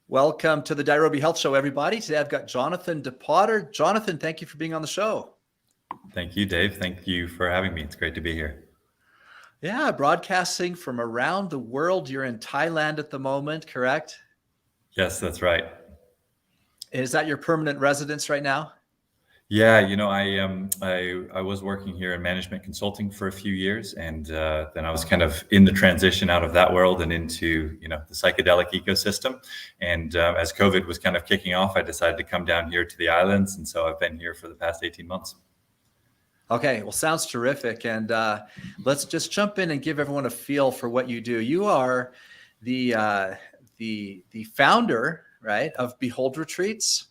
Welcome to the Nairobi Health Show, everybody. Today I've got Jonathan DePotter. Jonathan, thank you for being on the show. Thank you, Dave. Thank you for having me. It's great to be here. Yeah, broadcasting from around the world. You're in Thailand at the moment, correct? Yes, that's right. Is that your permanent residence right now? Yeah, I was working here in management consulting for a few years, and then I was kind of in the transition out of that world and into the psychedelic ecosystem. And as COVID was kind of kicking off, I decided to come down here to the islands, and so I've been here for the past 18 months. Okay, well, sounds terrific. And let's just jump in and give everyone a feel for what you do. You are the founder, right, of Behold Retreats.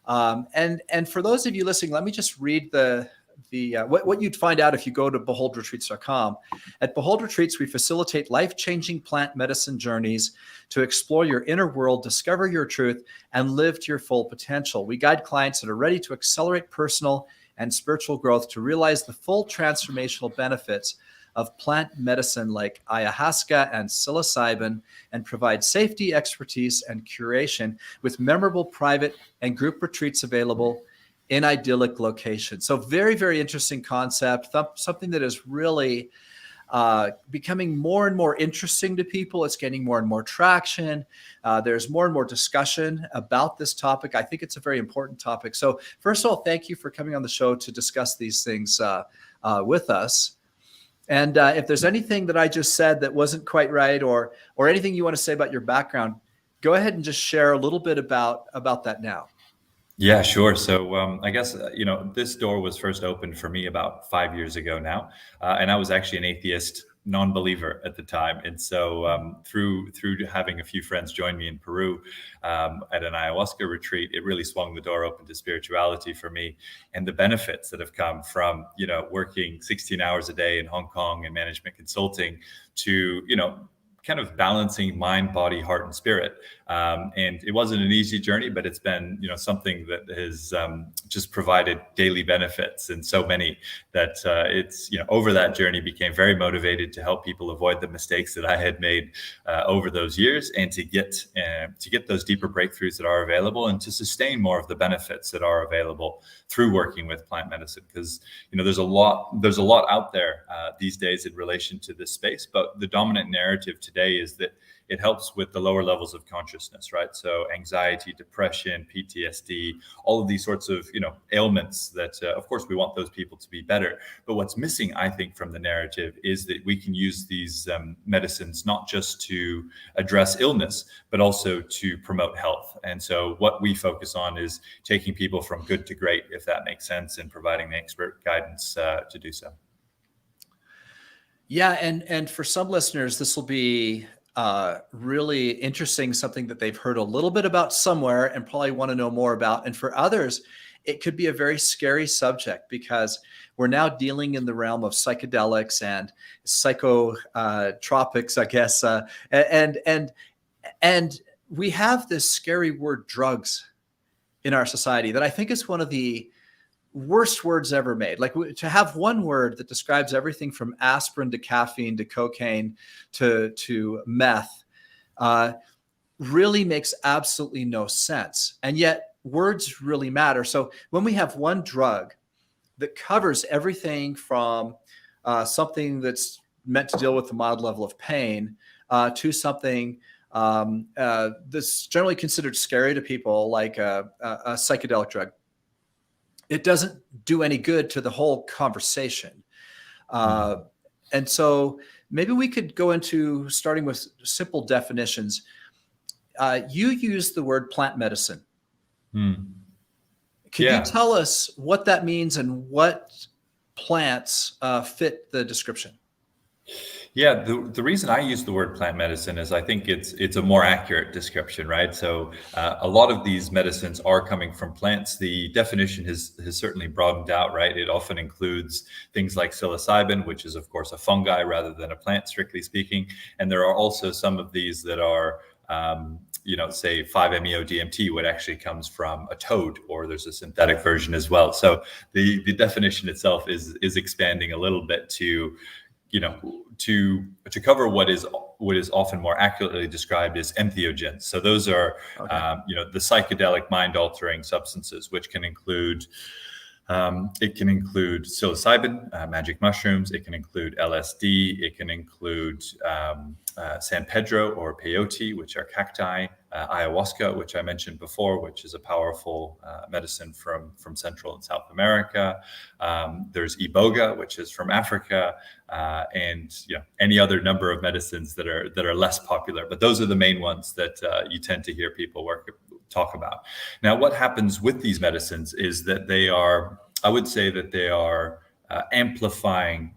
And for those of you listening, let me just read what you'd find out if you go to beholdretreats.com. At Behold Retreats, we facilitate life-changing plant medicine journeys to explore your inner world, discover your truth, and live to your full potential. We guide clients that are ready to accelerate personal and spiritual growth to realize the full transformational benefits of plant medicine like ayahuasca and psilocybin, and provide safety, expertise, and curation with memorable private and group retreats available in idyllic locations. So very, very interesting concept, something that is really becoming more and more interesting to people. It's getting more and more traction. There's more and more discussion about this topic. I think it's a very important topic. So first of all, thank you for coming on the show to discuss these things with us. And if there's anything that I just said that wasn't quite right, or anything you want to say about your background, go ahead and just share a little bit about that now. Yeah, sure. So I guess, this door was first opened for me about 5 years ago now. And I was actually an atheist non-believer at the time. And so through having a few friends join me in Peru at an ayahuasca retreat, it really swung the door open to spirituality for me, and the benefits that have come from, working 16 hours a day in Hong Kong and management consulting to, kind of balancing mind, body, heart, and spirit. And it wasn't an easy journey, but it's been, something that has just provided daily benefits, and so many that it's, over that journey became very motivated to help people avoid the mistakes that I had made over those years, and to get those deeper breakthroughs that are available, and to sustain more of the benefits that are available through working with plant medicine. Because, there's a lot out there these days in relation to this space, but the dominant narrative today is that it helps with the lower levels of consciousness, right? So anxiety, depression, PTSD, all of these sorts of, ailments that, of course, we want those people to be better. But what's missing, I think, from the narrative is that we can use these medicines not just to address illness, but also to promote health. And so what we focus on is taking people from good to great, if that makes sense, and providing the expert guidance to do so. Yeah, and for some listeners, this will be really interesting, something that they've heard a little bit about somewhere and probably want to know more about. And for others, it could be a very scary subject, because we're now dealing in the realm of psychedelics and psychotropics, I guess. And we have this scary word drugs in our society that I think is one of the worst words ever made. Like, to have one word that describes everything from aspirin to caffeine to cocaine to meth really makes absolutely no sense. And yet words really matter. So when we have one drug that covers everything from something that's meant to deal with a mild level of pain to something that's generally considered scary to people, like a psychedelic drug, it doesn't do any good to the whole conversation. And so maybe we could go into starting with simple definitions. You use the word plant medicine. Could you tell us what that means and what plants fit the description? Yeah, the reason I use the word plant medicine is I think it's a more accurate description, right? So a lot of these medicines are coming from plants. The definition has certainly broadened out, right? It often includes things like psilocybin, which is of course a fungi rather than a plant, strictly speaking. And there are also some of these that are say 5-MeO-DMT, what actually comes from a toad, or there's a synthetic version as well. So the definition itself is expanding a little bit to to cover what is often more accurately described as entheogens. So those are the psychedelic mind-altering substances, which can include psilocybin, magic mushrooms. It can include LSD. It can include San Pedro or peyote, which are cacti, ayahuasca, which I mentioned before, which is a powerful medicine from Central and South America. There's iboga, which is from Africa, and any other number of medicines that are less popular. But those are the main ones that you tend to hear people talk about. Now, what happens with these medicines is that I would say that they are amplifying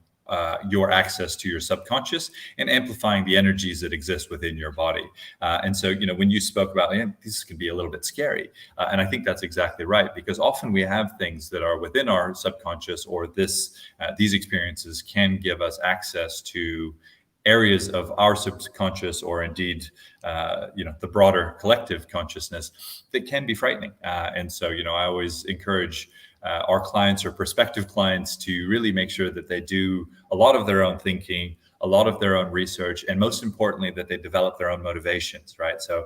your access to your subconscious and amplifying the energies that exist within your body. And so, when you spoke about, this can be a little bit scary. And I think that's exactly right, because often we have things that are within our subconscious, or these experiences can give us access to areas of our subconscious, or indeed, the broader collective consciousness, that can be frightening. And so, I always encourage our clients or prospective clients to really make sure that they do a lot of their own thinking, a lot of their own research, and most importantly, that they develop their own motivations, right? So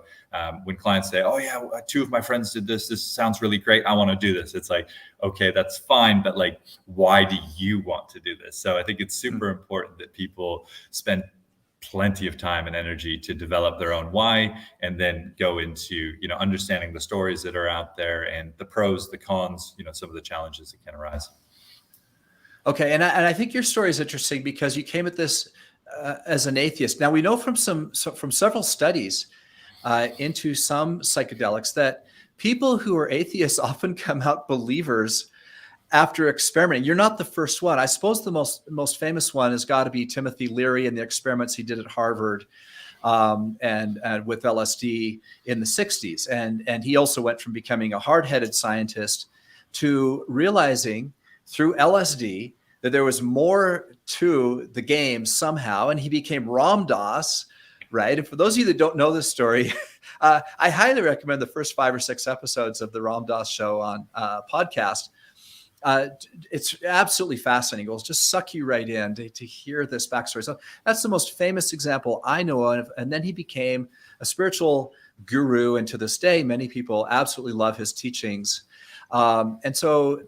when clients say, two of my friends did this sounds really great, I want to do this. It's like, okay, that's fine, but why do you want to do this? So I think it's super important that people spend plenty of time and energy to develop their own why, and then go into understanding the stories that are out there, and the pros, the cons, some of the challenges that can arise. Okay, and I think your story is interesting because you came at this as an atheist. Now, we know from several studies into some psychedelics that people who are atheists often come out believers after experimenting. You're not the first one. I suppose the most famous one has got to be Timothy Leary and the experiments he did at Harvard and with LSD in the 60s. And he also went from becoming a hard-headed scientist to realizing through LSD that there was more to the game somehow, and he became Ram Dass, right? And for those of you that don't know this story, I highly recommend the first 5 or 6 episodes of the Ram Dass Show on podcast. It's absolutely fascinating. It'll just suck you right in to hear this backstory. So that's the most famous example I know of. And then he became a spiritual guru, and to this day, many people absolutely love his teachings. And so,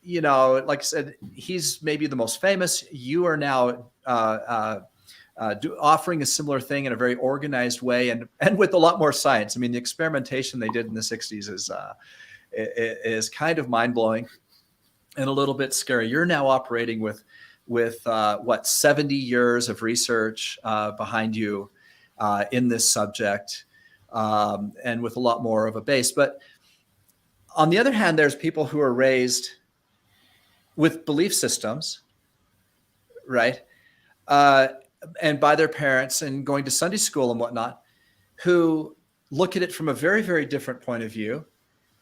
like I said, he's maybe the most famous. You are now offering a similar thing in a very organized way, and with a lot more science. I mean, the experimentation they did in the 60s is kind of mind-blowing and a little bit scary. You're now operating with 70 years of research behind you in this subject, and with a lot more of a base. But on the other hand, there's people who are raised with belief systems, right? And by their parents and going to Sunday school and whatnot, who look at it from a very, very different point of view,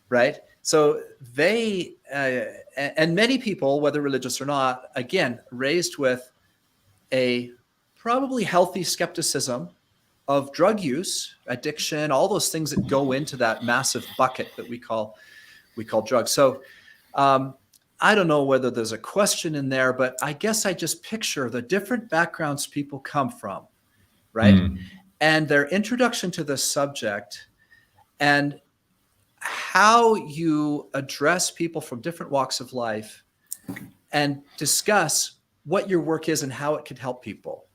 right? So they, and many people, whether religious or not, again, raised with a probably healthy skepticism of drug use, addiction, all those things that go into that massive bucket that we call drugs. So I don't know whether there's a question in there, but I guess I just picture the different backgrounds people come from, right? And their introduction to the subject, and how you address people from different walks of life and discuss what your work is and how it could help people.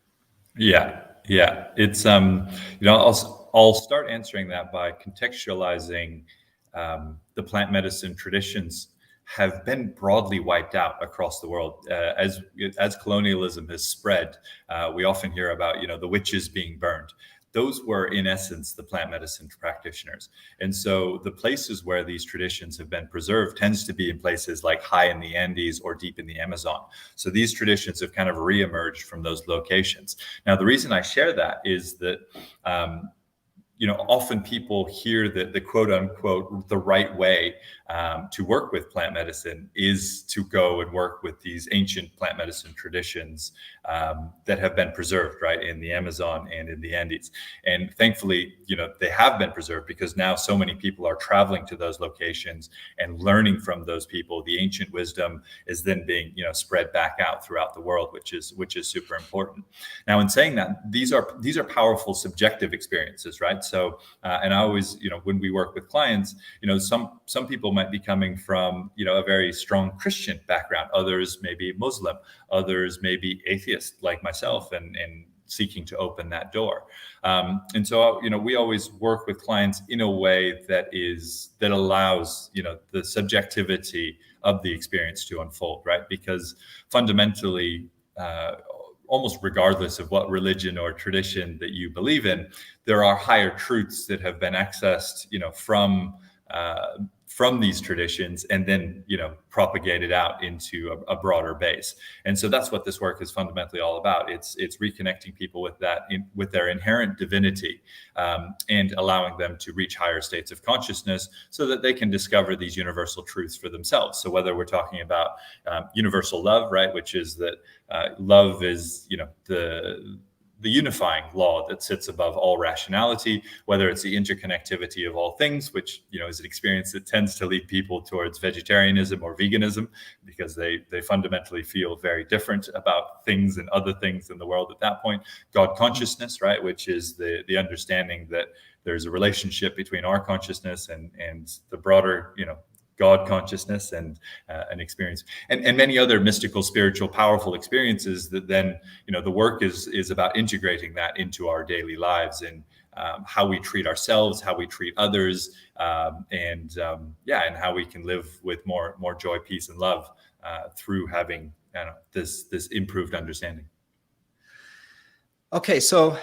Yeah. It's, I'll start answering that by contextualizing the plant medicine traditions have been broadly wiped out across the world. As colonialism has spread, we often hear about, the witches being burned. Those were, in essence, the plant medicine practitioners. And so the places where these traditions have been preserved tends to be in places like high in the Andes or deep in the Amazon. So these traditions have kind of reemerged from those locations. Now, the reason I share that is that often people hear that the quote unquote the right way to work with plant medicine is to go and work with these ancient plant medicine traditions that have been preserved, right, in the Amazon and in the Andes. And thankfully, they have been preserved, because now so many people are traveling to those locations and learning from those people. The ancient wisdom is then being, spread back out throughout the world, which is super important. Now, in saying that, these are powerful subjective experiences, right? So, and I always, when we work with clients, some people might be coming from, a very strong Christian background. Others may be Muslim. Others may be atheist, like myself, and seeking to open that door. And so, we always work with clients in a way that allows, the subjectivity of the experience to unfold, right? Because fundamentally, almost regardless of what religion or tradition that you believe in, there are higher truths that have been accessed, from these traditions, and then propagated out into a broader base. And so that's what this work is fundamentally all about. It's reconnecting people with with their inherent divinity, and allowing them to reach higher states of consciousness so that they can discover these universal truths for themselves. So whether we're talking about universal love, right, which is that love is the unifying law that sits above all rationality, whether it's the interconnectivity of all things, which is an experience that tends to lead people towards vegetarianism or veganism, because they fundamentally feel very different about things and other things in the world at that point. God consciousness, right, which is the understanding that there's a relationship between our consciousness and the broader, God consciousness, and an experience, and many other mystical, spiritual, powerful experiences that then, the work is about integrating that into our daily lives, and how we treat ourselves, how we treat others, and how we can live with more joy, peace, and love through having this improved understanding. Okay, so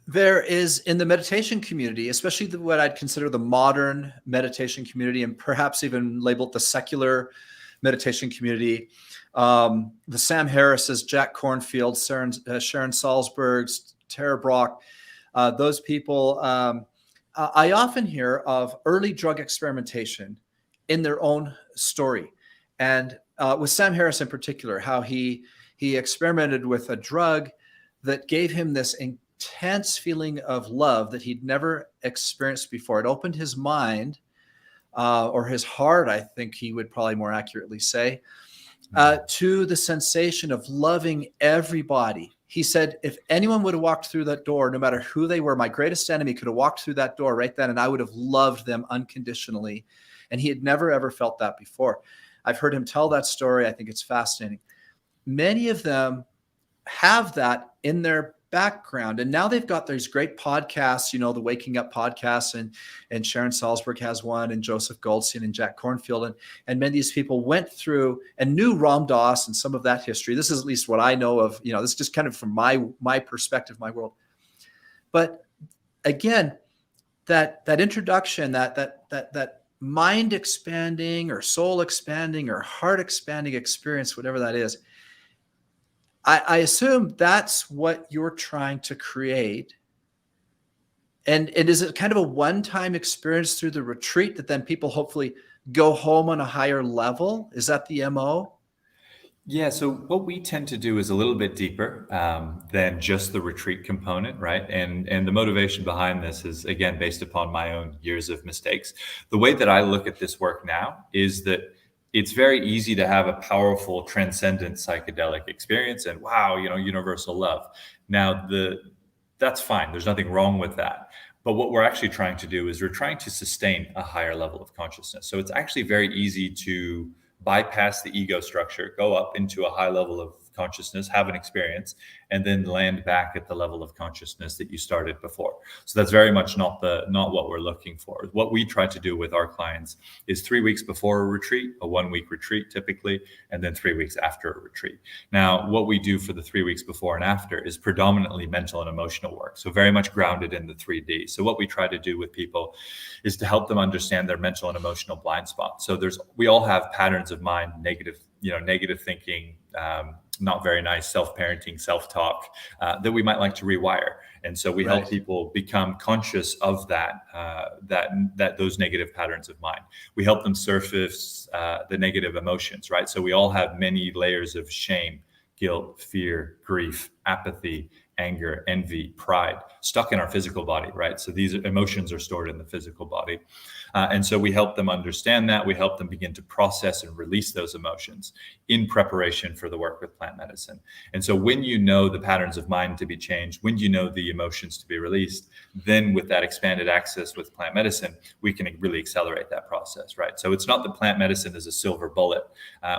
there is, in the meditation community, especially what I'd consider the modern meditation community, and perhaps even labeled the secular meditation community, the Sam Harris's, Jack Kornfield's, Sharon Salzberg's, Tara Brach, those people, I often hear of early drug experimentation in their own story. And with Sam Harris in particular, how he experimented with a drug that gave him this intense feeling of love that he'd never experienced before. It opened his mind, or his heart, I think he would probably more accurately say, to the sensation of loving everybody. He said, if anyone would have walked through that door, no matter who they were, my greatest enemy could have walked through that door right then, and I would have loved them unconditionally. And he had never, ever felt that before. I've heard him tell that story. I think it's fascinating. Many of them have that in their background, and now they've got these great podcasts, the Waking Up podcasts, and Sharon Salzberg has one, and Joseph Goldstein and Jack Kornfield, and many of these people went through and knew Ram Dass and some of that history. This is at least what I know of. This is just kind of from my perspective, my world. But again, that introduction, that mind expanding or soul expanding or heart expanding experience, whatever that is, I assume that's what you're trying to create. And is it kind of a one-time experience through the retreat that then people hopefully go home on a higher level? Is that the MO? Yeah, so what we tend to do is a little bit deeper than just the retreat component, right? And the motivation behind this is, again, based upon my own years of mistakes. The way that I look at this work now is that it's very easy to have a powerful, transcendent psychedelic experience, and wow, universal love. Now, that's fine. There's nothing wrong with that. But what we're actually trying to do is we're trying to sustain a higher level of consciousness. So it's actually very easy to bypass the ego structure, go up into a high level of consciousness, have an experience, and then land back at the level of consciousness that you started before. So that's very much not what we're looking for. What we try to do with our clients is 3 weeks before a retreat, a 1-week retreat typically, and then 3 weeks after a retreat. Now, what we do for the 3 weeks before and after is predominantly mental and emotional work. So very much grounded in the 3D. So what we try to do with people is to help them understand their mental and emotional blind spots. So we all have patterns of mind, negative negative thinking, not very nice self-parenting, self-talk that we might like to rewire. And so we help people become conscious of that those negative patterns of mind. We help them surface the negative emotions, right? So we all have many layers of shame, guilt, fear, grief, apathy, anger, envy, pride, stuck in our physical body, right? So these emotions are stored in the physical body. And so we help them understand that. We help them begin to process and release those emotions in preparation for the work with plant medicine. And so when you know the patterns of mind to be changed, when you know the emotions to be released, then with that expanded access with plant medicine, we can really accelerate that process, right? So it's not that plant medicine is a silver bullet.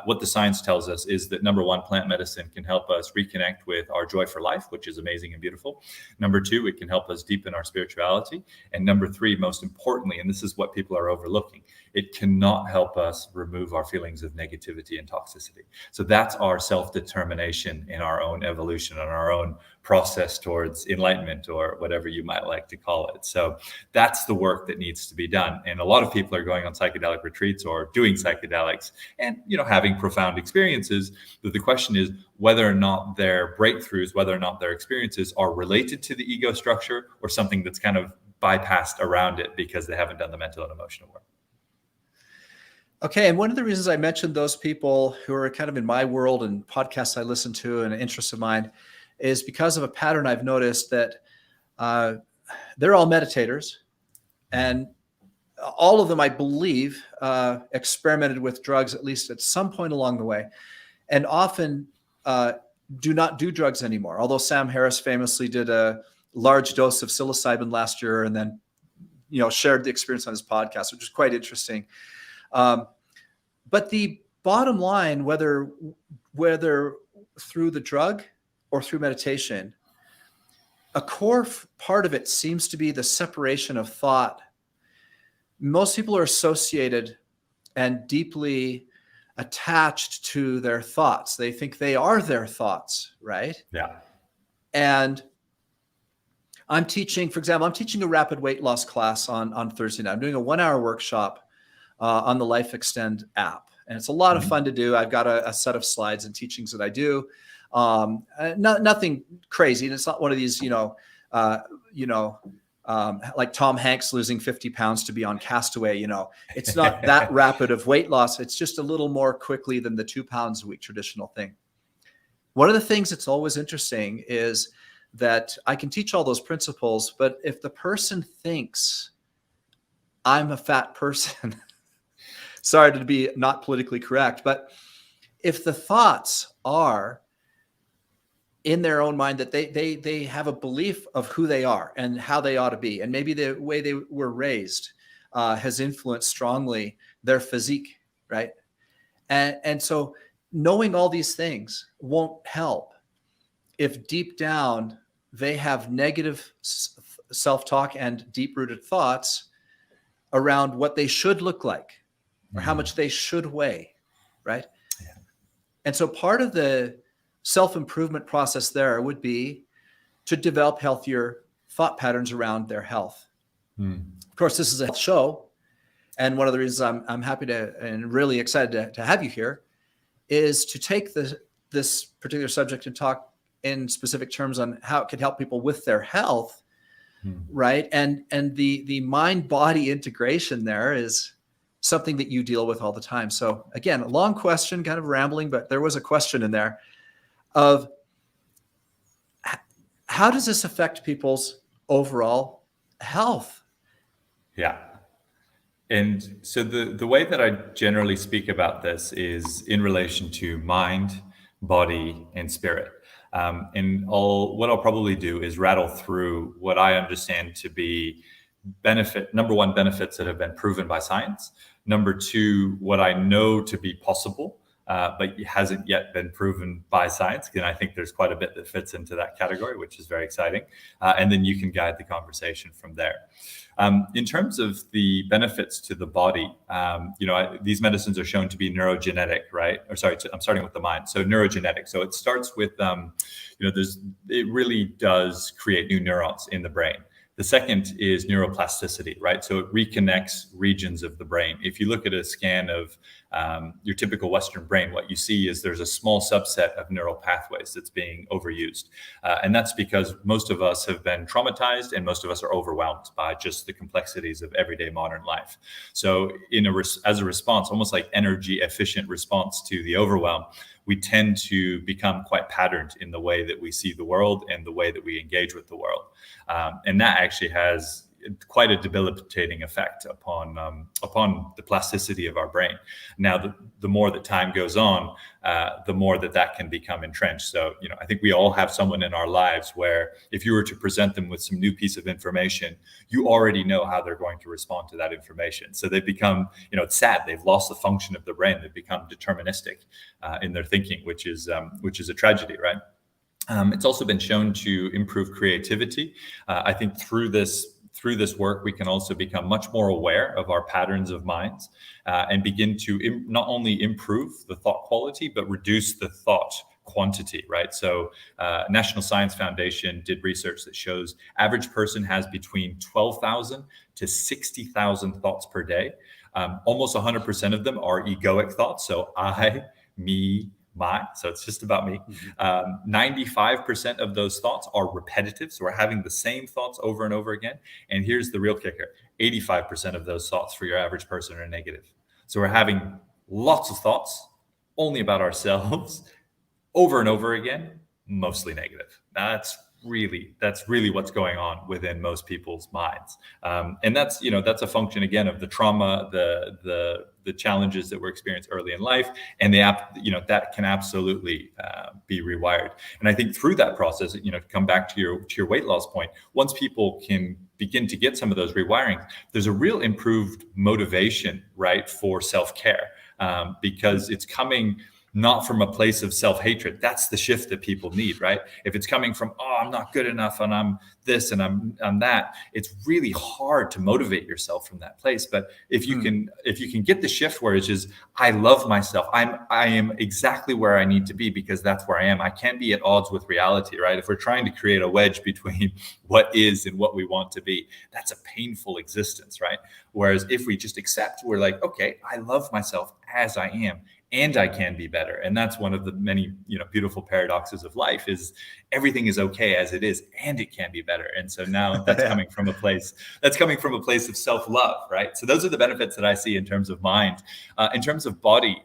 What the science tells us is that number one, plant medicine can help us reconnect with our joy for life, which is amazing and beautiful. Number two, it can help us deepen our spirituality. And number three, most importantly, and this is what people are overlooking, it cannot help us remove our feelings of negativity and toxicity. So that's our self-determination in our own evolution and our own process towards enlightenment, or whatever you might like to call it. So that's the work that needs to be done. And a lot of people are going on psychedelic retreats or doing psychedelics and, having profound experiences. But the question is whether or not their breakthroughs, whether or not their experiences are related to the ego structure or something that's kind of bypassed around it because they haven't done the mental and emotional work. Okay. And one of the reasons I mentioned those people who are kind of in my world and podcasts I listen to and an interest of mine is because of a pattern I've noticed that they're all meditators, and all of them, I believe, experimented with drugs at least at some point along the way, and often do not do drugs anymore. Although Sam Harris famously did a large dose of psilocybin last year and then, shared the experience on his podcast, which is quite interesting. But the bottom line, whether through the drug or through meditation, a core part of it seems to be the separation of thought. Most people are associated and deeply attached to their thoughts. They think they are their thoughts, right? Yeah. And I'm teaching a rapid weight loss class on Thursday night. I'm doing a 1-hour workshop on the Life Extend app. And it's a lot of fun to do. I've got a set of slides and teachings that I do. Nothing crazy. And it's not one of these, like Tom Hanks losing 50 pounds to be on Castaway. It's not that rapid of weight loss. It's just a little more quickly than the 2 pounds a week traditional thing. One of the things that's always interesting is that I can teach all those principles, but if the person thinks I'm a fat person, sorry to be not politically correct, but if the thoughts are in their own mind that they have a belief of who they are and how they ought to be, and maybe the way they were raised has influenced strongly their physique, right? And so knowing all these things won't help if deep down they have negative self-talk and deep-rooted thoughts around what they should look like or how much they should weigh, right? Yeah. And so part of the self-improvement process there would be to develop healthier thought patterns around their health. Of course, this is a health show. And one of the reasons I'm happy to and really excited to have you here is to take this particular subject and talk in specific terms on how it can help people with their health, right? And the mind-body integration there is something that you deal with all the time. So again, a long question, kind of rambling, but there was a question in there of how does this affect people's overall health? Yeah. And so the way that I generally speak about this is in relation to mind, body, and spirit. And what I'll probably do is rattle through what I understand to be number one, benefits that have been proven by science. Number two, what I know to be possible, but hasn't yet been proven by science. And I think there's quite a bit that fits into that category, which is very exciting. And then you can guide the conversation from there. In terms of the benefits to the body, these medicines are shown to be neurogenetic, right? Or sorry, I'm starting with the mind. So neurogenetic. So it starts with, it really does create new neurons in the brain. The second is neuroplasticity, right? So it reconnects regions of the brain. If you look at a scan of your typical Western brain, what you see is there's a small subset of neural pathways that's being overused. And that's because most of us have been traumatized and most of us are overwhelmed by just the complexities of everyday modern life. So as a response, almost like energy efficient response to the overwhelm, we tend to become quite patterned in the way that we see the world and the way that we engage with the world. And that actually has quite a debilitating effect upon the plasticity of our brain. Now, the more that time goes on, the more that can become entrenched. So, I think we all have someone in our lives where if you were to present them with some new piece of information, you already know how they're going to respond to that information. So they become, it's sad, they've lost the function of the brain. They've become deterministic in their thinking, which is a tragedy, right? It's also been shown to improve creativity. I think through this work, we can also become much more aware of our patterns of minds and begin to not only improve the thought quality, but reduce the thought quantity, right? So National Science Foundation did research that shows average person has between 12,000 to 60,000 thoughts per day. Almost 100% of them are egoic thoughts. So I, me, my, so it's just about me. 95% of those thoughts are repetitive. So we're having the same thoughts over and over again. And here's the real kicker. 85% of those thoughts for your average person are negative. So we're having lots of thoughts only about ourselves over and over again, mostly negative. That's really what's going on within most people's minds. And that's a function again of the trauma, the challenges that were experienced early in life, and that can absolutely be rewired. And I think through that process, to come back to your weight loss point, once people can begin to get some of those rewirings, there's a real improved motivation, right, for self-care, because it's coming not from a place of self-hatred. That's the shift that people need, right? If it's coming from, oh, I'm not good enough and I'm this and I'm that, it's really hard to motivate yourself from that place. But if you can get the shift where it's just, I love myself. I am exactly where I need to be because that's where I am. I can't be at odds with reality, right? If we're trying to create a wedge between what is and what we want to be, that's a painful existence, right? Whereas if we just accept, we're like, okay, I love myself as I am, and I can be better. And that's one of the many, beautiful paradoxes of life is everything is okay as it is, and it can be better. And so now that's coming from a place of self-love, right? So those are the benefits that I see in terms of mind. In terms of body,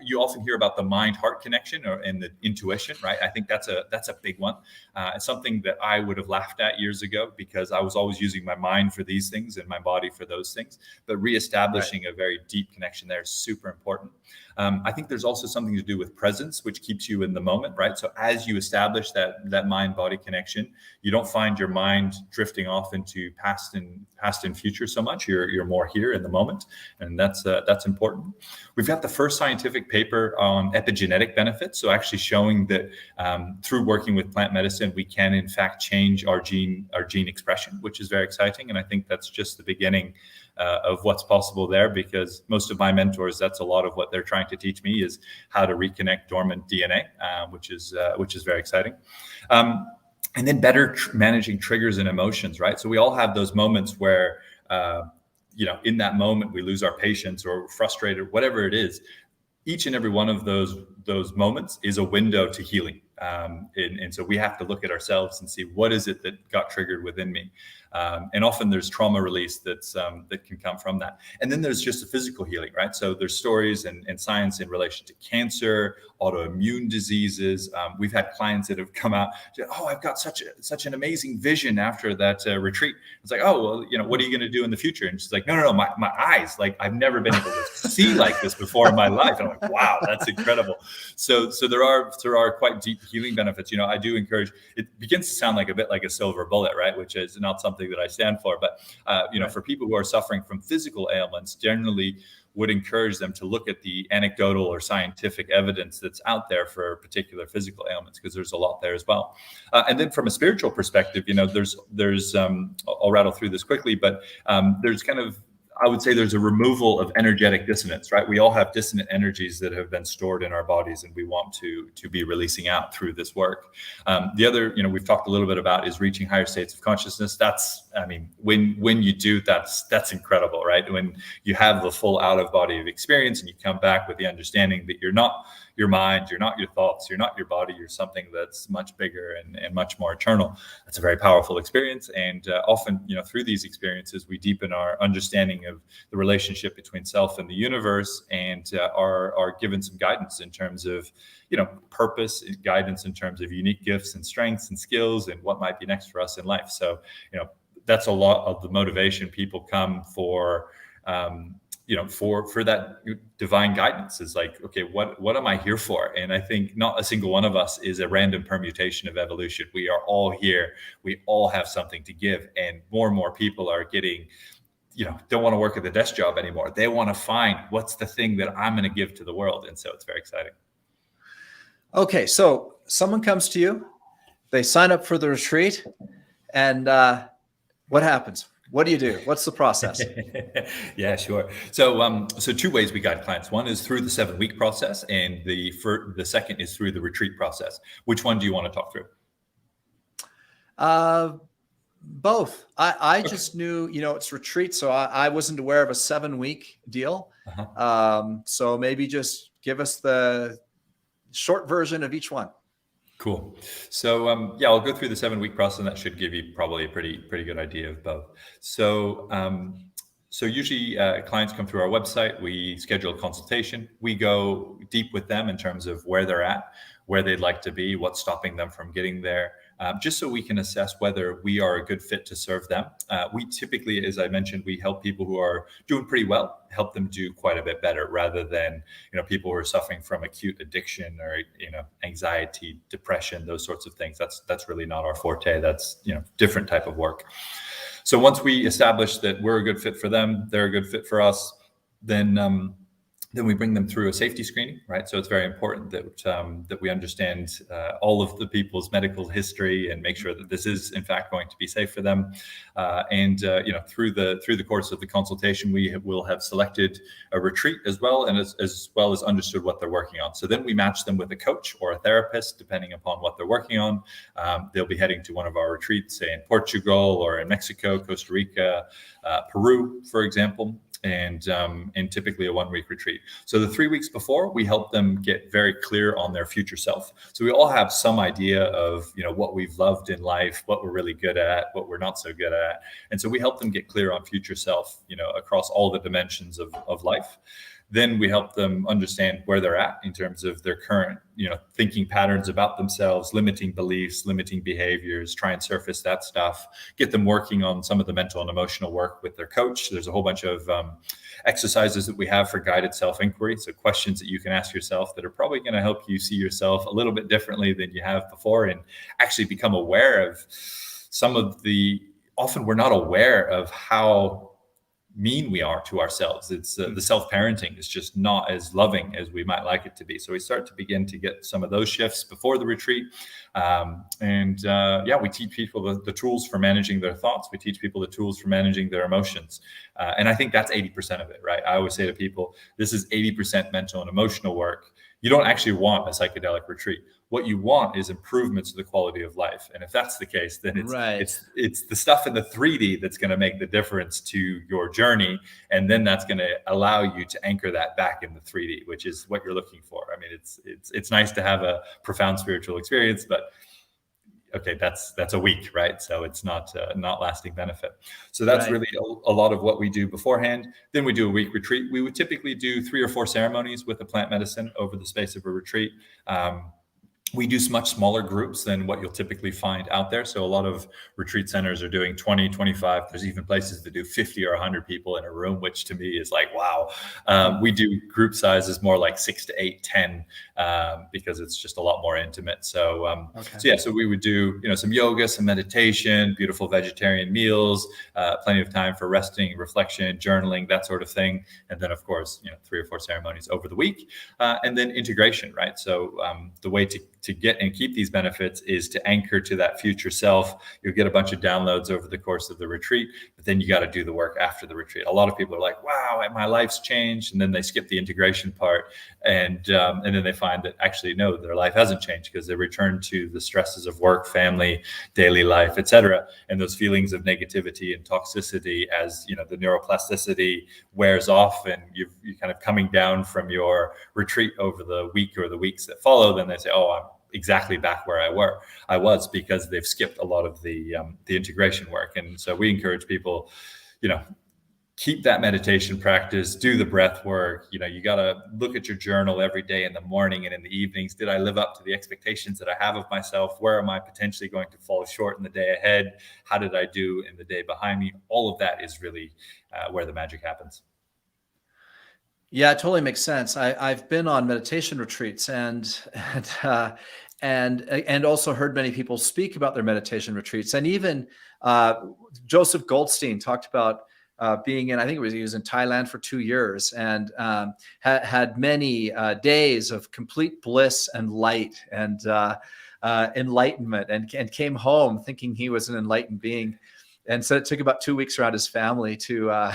you often hear about the mind-heart connection and the intuition, right? I think that's a big one. It's something that I would have laughed at years ago because I was always using my mind for these things and my body for those things. But reestablishing a very deep connection there is super important. I think there's also something to do with presence, which keeps you in the moment, right? So as you establish that mind-body connection, you don't find your mind drifting off into past and future so much. You're more here in the moment, and that's important. We've got the first scientific paper on epigenetic benefits, so actually showing that through working with plant medicine, we can in fact change our gene expression, which is very exciting. And I think that's just the beginning of what's possible there, because most of my mentors, that's a lot of what they're trying to teach me is how to reconnect dormant DNA, which is very exciting. And then better managing triggers and emotions, right? So we all have those moments where, in that moment we lose our patience or we're frustrated, whatever it is. Each and every one of those moments is a window to healing. And so we have to look at ourselves and see what is it that got triggered within me. And often there's trauma release that can come from that. And then there's just a physical healing, right? So there's stories and science in relation to cancer, autoimmune diseases. We've had clients that have come out, oh, I've got such an amazing vision after that retreat. It's like, oh, well, what are you going to do in the future? And she's like, no, my eyes, like I've never been able to see like this before in my life. And I'm like, wow, that's incredible. So there are quite deep healing benefits. I do encourage, it begins to sound like a bit like a silver bullet, right? Which is not something that I stand for, but for people who are suffering from physical ailments, generally would encourage them to look at the anecdotal or scientific evidence that's out there for particular physical ailments, because there's a lot there as well. And then from a spiritual perspective, there's I'll rattle through this quickly, but there's kind of, I would say there's a removal of energetic dissonance, right? We all have dissonant energies that have been stored in our bodies and we want to be releasing out through this work. The other, we've talked a little bit about is reaching higher states of consciousness. That's I mean, when you do, that's incredible, right? When you have the full out of body of experience and you come back with the understanding that you're not your mind, you're not your thoughts, you're not your body, you're something that's much bigger and much more eternal. That's a very powerful experience. And often, through these experiences, we deepen our understanding of the relationship between self and the universe, and are given some guidance in terms of, purpose, guidance in terms of unique gifts and strengths and skills and what might be next for us in life. So, that's a lot of the motivation people come for. For that divine guidance is like, okay, what am I here for? And I think not a single one of us is a random permutation of evolution. We are all here. We all have something to give. And more people are getting, don't want to work at the desk job anymore. They want to find what's the thing that I'm going to give to the world. And so it's very exciting. Okay. So someone comes to you, they sign up for the retreat, and what happens? What do you do? What's the process? Yeah, sure. So, so two ways we guide clients. One is through the 7-week process, and the second is through the retreat process. Which one do you want to talk through? Both. I just knew, it's retreat, so I wasn't aware of a 7-week deal. So maybe just give us the short version of each one. Cool. So I'll go through the 7-week process, and that should give you probably a pretty good idea of both. So usually clients come through our website. We schedule a consultation. We go deep with them in terms of where they're at, where they'd like to be, what's stopping them from getting there, just so we can assess whether we are a good fit to serve them. We typically, as I mentioned, we help people who are doing pretty well, help them do quite a bit better, rather than people who are suffering from acute addiction or anxiety, depression, those sorts of things. That's really not our forte. That's different type of work. So once we establish that we're a good fit for them, they're a good fit for us, then we bring them through a safety screening, right? So it's very important that we understand all of the people's medical history and make sure that this is in fact going to be safe for them. Through the course of the consultation, we will have selected a retreat as well, and as well as understood what they're working on. So then we match them with a coach or a therapist, depending upon what they're working on. They'll be heading to one of our retreats, say in Portugal or in Mexico, Costa Rica, Peru, for example. And typically a 1-week retreat. So the 3 weeks before, we help them get very clear on their future self. So we all have some idea of what we've loved in life, what we're really good at, what we're not so good at, and so we help them get clear on future self, across all the dimensions of life. Then we help them understand where they're at in terms of their current, thinking patterns about themselves, limiting beliefs, limiting behaviors, try and surface that stuff, get them working on some of the mental and emotional work with their coach. There's a whole bunch of exercises that we have for guided self-inquiry. So questions that you can ask yourself that are probably going to help you see yourself a little bit differently than you have before, and actually become aware of some of often we're not aware of how mean we are to ourselves. It's the self-parenting is just not as loving as we might like it to be. So we start to begin to get some of those shifts before the retreat. We teach people the tools for managing their thoughts. We teach people the tools for managing their emotions. And I think that's 80% of it, right? I always say to people, this is 80% mental and emotional work. You don't actually want a psychedelic retreat. What you want is improvements to the quality of life. And if that's the case, then it's the stuff in the 3D that's going to make the difference to your journey. And then that's going to allow you to anchor that back in the 3D, which is what you're looking for. I mean, it's nice to have a profound spiritual experience, but okay, that's a week, right? So it's not lasting benefit. So that's really a lot of what we do beforehand. Then we do a week retreat. We would typically do 3 or 4 ceremonies with the plant medicine over the space of a retreat. We do much smaller groups than what you'll typically find out there. So a lot of retreat centers are doing 20, 25. There's even places that do 50 or 100 people in a room, which to me is like, wow. We do group sizes more like 6 to 8, 10, because it's just a lot more intimate. So, so we would do, some yoga, some meditation, beautiful vegetarian meals, plenty of time for resting, reflection, journaling, that sort of thing. And then of course, 3 or 4 ceremonies over the week, and then integration, right? So the way to get and keep these benefits is to anchor to that future self. You'll get a bunch of downloads over the course of the retreat. but then you got to do the work after the retreat. A lot of people are like, wow, my life's changed. And then they skip the integration part. And then they find that actually, no, their life hasn't changed because they return to the stresses of work, family, daily life, etc. And those feelings of negativity and toxicity as, the neuroplasticity wears off and you're kind of coming down from your retreat over the week or the weeks that follow, then they say, oh, I'm exactly back where I was because they've skipped a lot of the integration work. And so we encourage people, keep that meditation practice, do the breath work. You got to look at your journal every day in the morning and in the evenings. Did I live up to the expectations that I have of myself? Where am I potentially going to fall short in the day ahead? How did I do in the day behind me? All of that is really where the magic happens. Yeah, it totally makes sense. I've been on meditation retreats and also heard many people speak about their meditation retreats. And even Joseph Goldstein talked about being in, I think he was in Thailand for 2 years and had many days of complete bliss and light and enlightenment, and came home thinking he was an enlightened being. And so it took about 2 weeks around his family to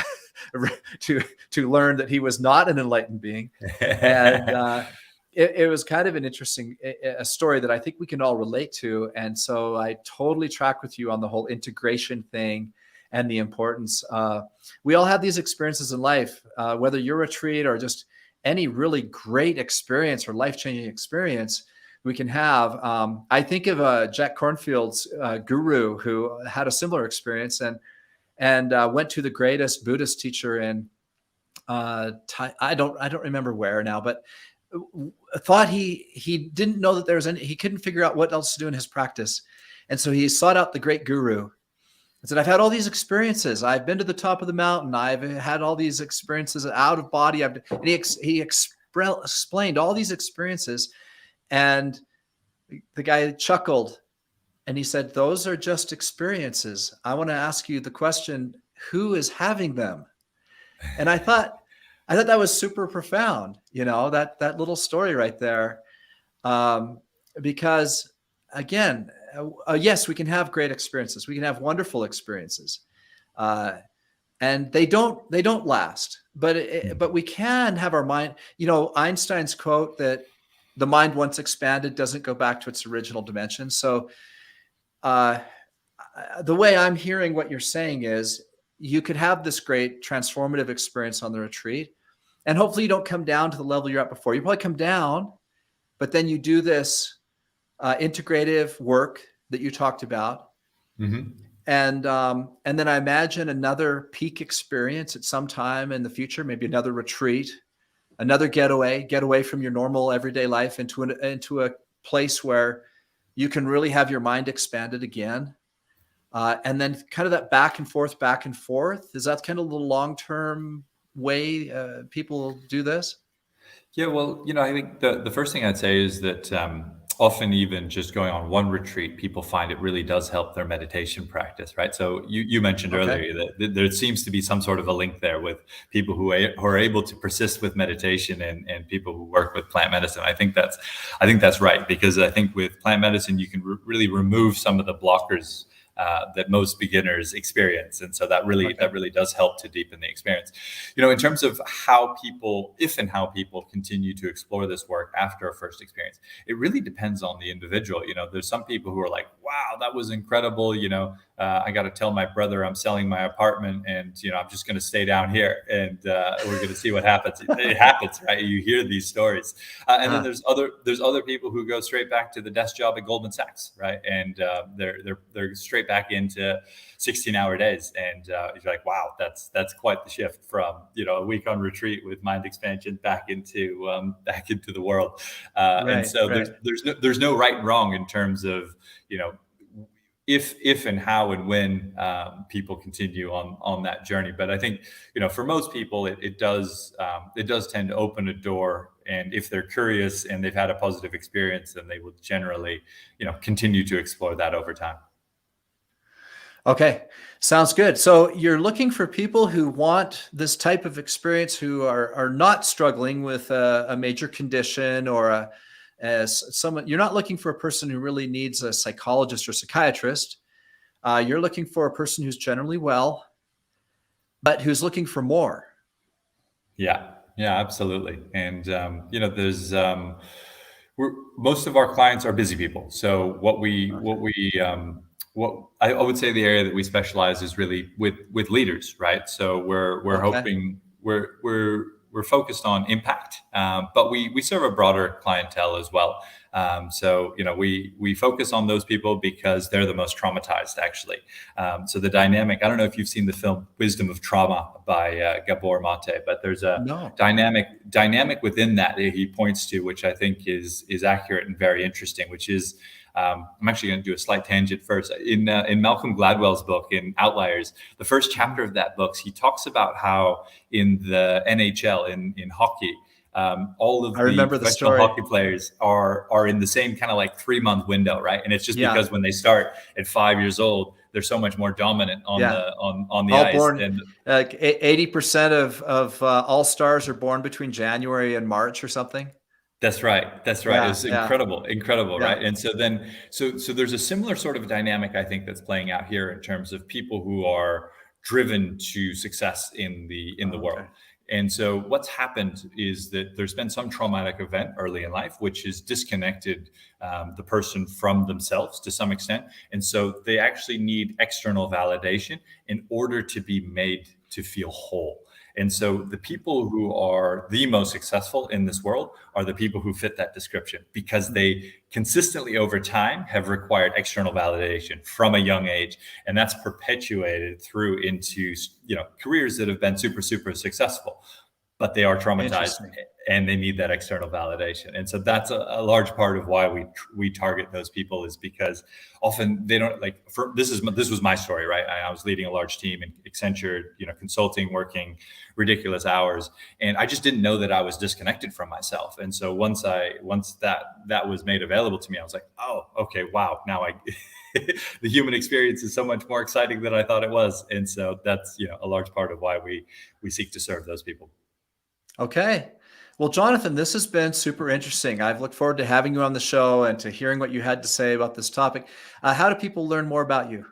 learn that he was not an enlightened being. And it was kind of an interesting a story that I think we can all relate to. And so I totally track with you on the whole integration thing and the importance. We all have these experiences in life, whether your retreat or just any really great experience or life-changing experience we can have. I think of Jack Kornfield's guru who had a similar experience and went to the greatest Buddhist teacher in I don't remember where now, but thought he didn't know that there was any, he couldn't figure out what else to do in his practice. And so he sought out the great guru and said, I've had all these experiences. I've been to the top of the mountain. I've had all these experiences out of body. And he explained all these experiences. And the guy chuckled and he said, those are just experiences. I want to ask you the question, who is having them? And I thought that was super profound, that little story right there. Because again, yes, we can have great experiences. We can have wonderful experiences. And they don't last, but we can have our mind, Einstein's quote that the mind once expanded doesn't go back to its original dimension. So the way I'm hearing what you're saying is you could have this great transformative experience on the retreat, and hopefully you don't come down to the level you're at before. You probably come down, but then you do this integrative work that you talked about. Mm-hmm. And then I imagine another peak experience at some time in the future, maybe another retreat, another getaway from your normal everyday life into a place where you can really have your mind expanded again. And then kind of that back and forth. Is that kind of the long-term way people do this? Yeah, well, I think the first thing I'd say is that often even just going on one retreat, people find it really does help their meditation practice, right? So you mentioned earlier that there seems to be some sort of a link there with people who are able to persist with meditation and people who work with plant medicine. I think that's right, because I think with plant medicine, you can really remove some of the blockers that most beginners experience. And so that really does help to deepen the experience. In terms of if and how people continue to explore this work after a first experience, it really depends on the individual. There's some people who are like, wow, that was incredible. I got to tell my brother I'm selling my apartment and, I'm just going to stay down here and we're going to see what happens. It happens, right? You hear these stories. And then there's other people who go straight back to the desk job at Goldman Sachs, right? And they're straight back into 16-hour days. And you're like, wow, that's quite the shift from, a week on retreat with mind expansion back into the world. And so there's no right and wrong in terms of, if and how and when people continue on that journey. But I think, for most people, it does tend to open a door. And if they're curious and they've had a positive experience, then they will generally, continue to explore that over time. Okay, sounds good. So you're looking for people who want this type of experience, who are not struggling with a major condition or someone. You're not looking for a person who really needs a psychologist or psychiatrist. You're looking for a person who's generally well, but who's looking for more. Yeah, yeah, absolutely. And there's most of our clients are busy people. So what I would say the area that we specialize is really with leaders, right? So we're Okay. hoping we're focused on impact, but we serve a broader clientele as well. So we focus on those people because they're the most traumatized, actually. So the dynamic, I don't know if you've seen the film Wisdom of Trauma by Gabor Mate, but there's a No. dynamic within that he points to, which I think is accurate and very interesting, which is I'm actually going to do a slight tangent first. In Malcolm Gladwell's book, in Outliers, the first chapter of that book, he talks about how in the NHL, in hockey, all of I the remember the professional story. hockey players are in the same kind of like 3-month window, right? And it's just Yeah. because when they start at 5 years old, they're so much more dominant on Yeah. the All ice. born, And like 80% of all stars are born between January and March or something. that's right. That's right. Yeah. It's Yeah. incredible, Yeah. right? And so then, so there's a similar sort of dynamic I think that's playing out here in terms of people who are driven to success in the world. Okay. And so what's happened is that there's been some traumatic event early in life, which has disconnected the person from themselves to some extent. And so they actually need external validation in order to be made to feel whole. And so the people who are the most successful in this world are the people who fit that description, because they consistently over time have required external validation from a young age. And that's perpetuated through into, careers that have been super, super successful, but they are traumatized Interesting. and they need that external validation. And so that's a large part of why we target those people, is because often they don't this was my story, right? I was leading a large team in Accenture, consulting, working ridiculous hours, and I just didn't know that I was disconnected from myself. And so once that was made available to me, I was like, oh, okay, wow, now the human experience is so much more exciting than I thought it was. And so that's a large part of why we seek to serve those people. Okay. Well, Jonathan, this has been super interesting. I've looked forward to having you on the show and to hearing what you had to say about this topic. How do people learn more about you?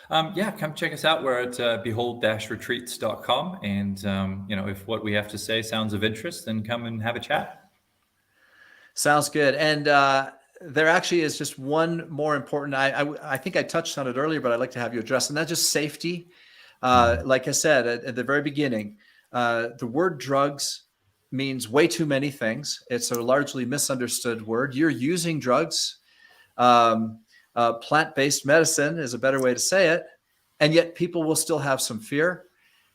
Yeah, come check us out. We're at behold-retreats.com. And, if what we have to say sounds of interest, then come and have a chat. Sounds good. And there actually is just one more important, I think I touched on it earlier, but I'd like to have you address, and that's just safety. Like I said at the very beginning, the word drugs means way too many things. It's a largely misunderstood word. You're using drugs. Plant-based medicine is a better way to say it. And yet people will still have some fear.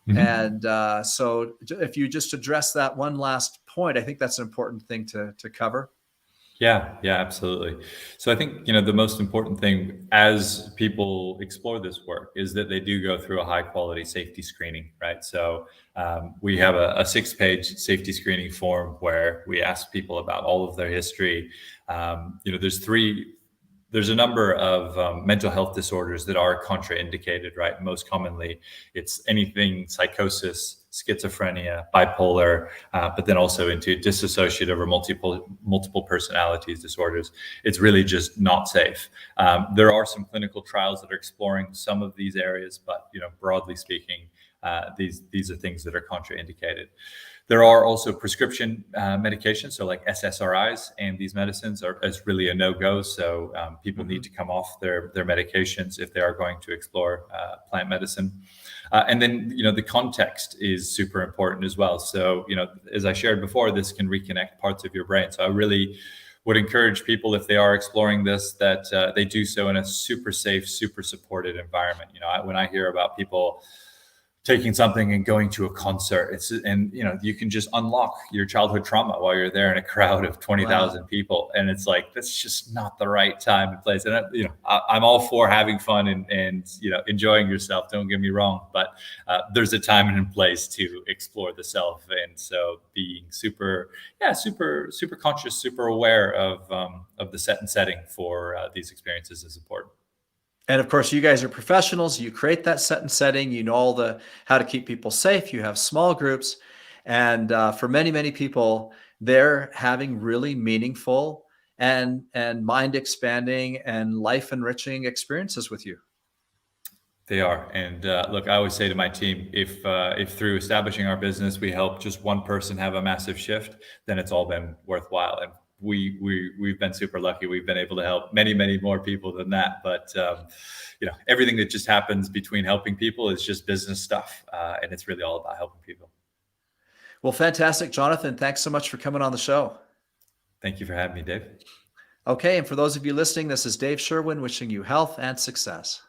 Mm-hmm. And so if you just address that one last point, I think that's an important thing to cover. Yeah, absolutely. So I think, the most important thing as people explore this work is that they do go through a high quality safety screening, right? So we have a 6-page safety screening form where we ask people about all of their history. There's a number of mental health disorders that are contraindicated, right? Most commonly, it's anything psychosis, schizophrenia, bipolar, but then also into dissociative or multiple personalities disorders. It's really just not safe. There are some clinical trials that are exploring some of these areas, but broadly speaking, these are things that are contraindicated. There are also prescription medications, so like SSRIs, and these medicines is really a no-go. So people need to come off their medications if they are going to explore plant medicine. And then, the context is super important as well. So, as I shared before, this can reconnect parts of your brain. So I really would encourage people, if they are exploring this, that they do so in a super safe, super supported environment. When I hear about people taking something and going to a concert, you can just unlock your childhood trauma while you're there in a crowd of 20,000 people. And it's like, that's just not the right time and place. And I'm all for having fun and enjoying yourself. Don't get me wrong, but there's a time and a place to explore the self. And so being super conscious, super aware of the set and setting for these experiences is important. And of course, you guys are professionals. You create that set and setting. You know how to keep people safe. You have small groups, and for many, many people, they're having really meaningful and mind expanding and life enriching experiences with you. They are. And look, I always say to my team, if through establishing our business we help just one person have a massive shift, then it's all been worthwhile. And we've been super lucky. We've been able to help many more people than that. But everything that just happens between helping people is just business stuff, and it's really all about helping people. Well, fantastic, Jonathan. Thanks so much for coming on the show. Thank you for having me, Dave. Okay, and for those of you listening, this is Dave Sherwin wishing you health and success.